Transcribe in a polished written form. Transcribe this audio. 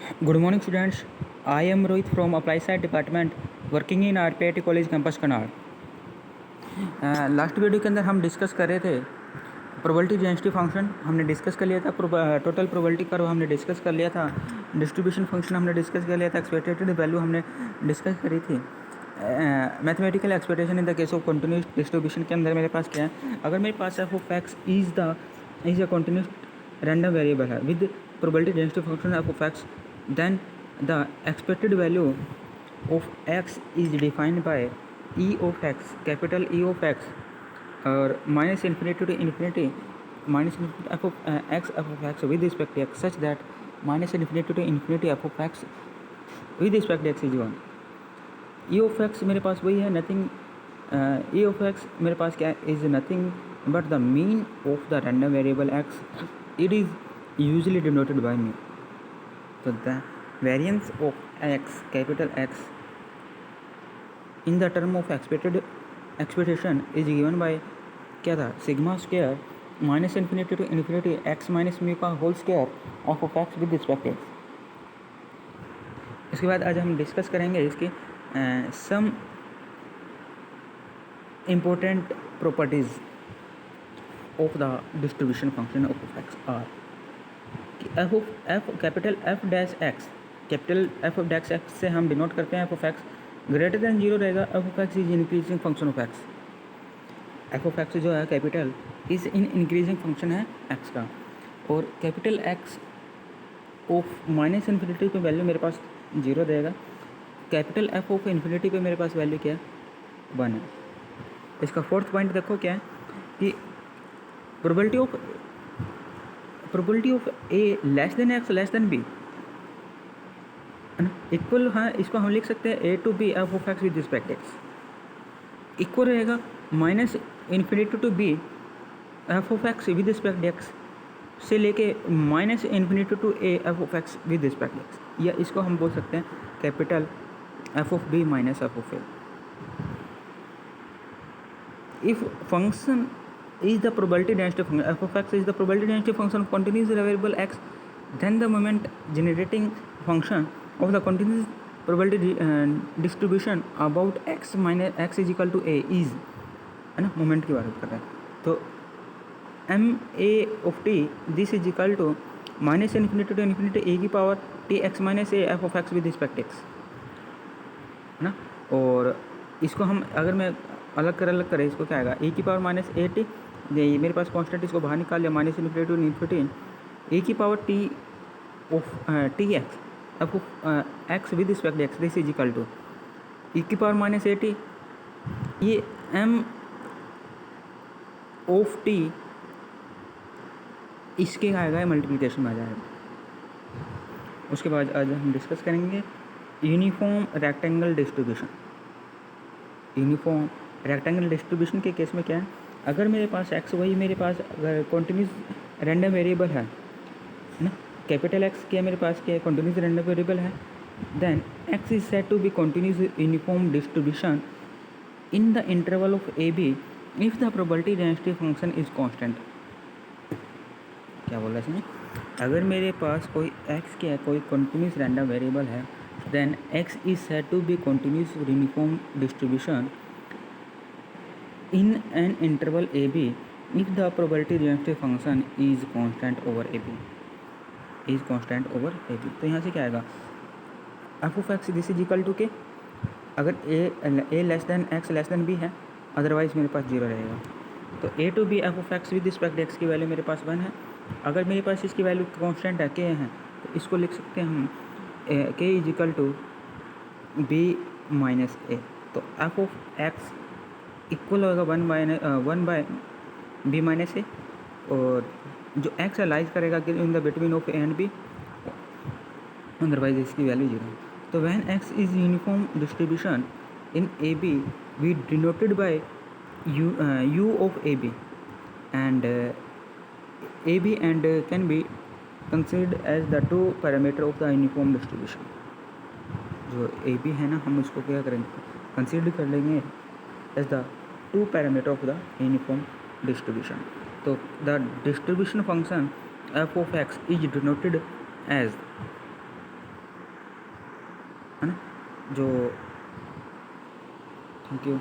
Good morning, students. I am Rohit from Applied Science Department, working in RPIT College Campus कनाड़। Last video के अंदर हम discuss कर रहे थे प्रोबेबिलिटी डेंसिटी फंक्शन हमने डिस्कस कर लिया था, टोटल प्रोबेबिलिटी कर्व हमने डिस्कस कर लिया था, डिस्ट्रीब्यूशन फंक्शन हमने डिस्कस कर लिया था, एक्सपेक्टेड वैल्यू हमने डिस्कस करी थी। Mathematical expectation in the case of continuous distribution के अंदर मेरे पास क्या है, अगर मेरे पास f of x is a continuous random variable है with probability density function f of x, then the expected value of x is defined by e of x, capital E of x, or minus infinity to infinity minus infinity f of f of x with respect to x, such that minus infinity to infinity f of x with respect to x is 1. e of x मेरे पास वही है, nothing, e of x मेरे पास क्या is nothing but the mean of the random variable x. It is usually denoted by mean. So the variance of x, capital X, in the term of expectation is given by क्या था, sigma square minus infinity to infinity x minus mu का whole square of x with respect x. इसके बाद आज हम डिस्कस करेंगे इसकी some important properties of the distribution function of x are. Capital F dash x, capital F dash x से हम डिनोट करते हैं f of x greater than zero रहेगा, f of x is increasing function of x. F of x जो है capital is in increasing function है x का, और capital x of minus infinity पे वैल्यू मेरे पास जीरो देगा, कैपिटल एफ ऑफ इन्फिनिटी पे मेरे पास वैल्यू क्या है, 1 है। इसका फोर्थ पॉइंट देखो क्या है कि probability of a less than x less than b है ना, इक्वल है। इसको हम लिख सकते हैं a to b f of x with respect x equal रहेगा minus infinity to b f of x with respect x से लेके minus infinity to a f of x with respect x, या इसको हम बोल सकते हैं capital F of b minus F of a. If function is the probability density function, f of x is the probability density function of continuous variable x, then the moment generating function of the continuous probability distribution about x minus x is equal to a is, है ना, moment की बात कर रहे हैं। तो m a of t this is equal to minus infinity to infinity a की power t x minus a f of x with respect x, है ना। और इसको हम अगर मैं अलग करें इसको क्या आएगा, ए की पावर माइनस ए टी, ये मेरे पास कांस्टेंट इसको बाहर निकाल लिया, minus infinity to infinity a की power t of t x f of x with respect x this is equal to e की पावर माइनस ए टी, ये एम ऑफ टी इसके आएगा मल्टीप्लिकेशन में आ जाएगा। उसके बाद आज हम डिस्कस करेंगे uniform rectangle distribution. Uniform rectangle distribution के केस में क्या है, अगर मेरे पास एक्स वही मेरे पास अगर कॉन्टिन्यूस रैंडम वेरिएबल है ना, कैपिटल एक्स क्या मेरे पास क्या कॉन्टिन्यूस रैंडम वेरिएबल है, then X is said to be continuous uniform distribution in the interval of A B if the probability density function is constant. क्या बोला इसमें, अगर मेरे पास कोई एक्स क्या है कोई कॉन्टिन्यूस रैंडम वेरिएबल है, then X is said to be continuous uniform distribution in an interval ab if the probability density function is constant over ab, is constant over ab। तो यहाँ से क्या आएगा, f of x this is equal to k, अगर a less than x less than b है, otherwise मेरे पास zero रहेगा। तो a to b f of x with respect x की वैल्यू मेरे पास 1 है। अगर मेरे पास इसकी वैल्यू कांस्टेंट है के है, तो इसको लिख सकते हैं हम k is equal to b minus a. तो एफ ऑफ एक्स इक्वल होगा 1 बाय बी माइनस ए, और जो एक्स लाइज करेगा कि in the between of A and B, otherwise इसकी वैल्यू जीरो। तो when X is uniform distribution in A B we denoted by U of A B and A B and can be considered as the two parameter of the uniform distribution. जो A B है ना, हम उसको क्या करेंगे, consider कर लेंगे as the two parameter of the uniform distribution। तो the distribution function f of x is denoted as है ना, जो थैंक यू।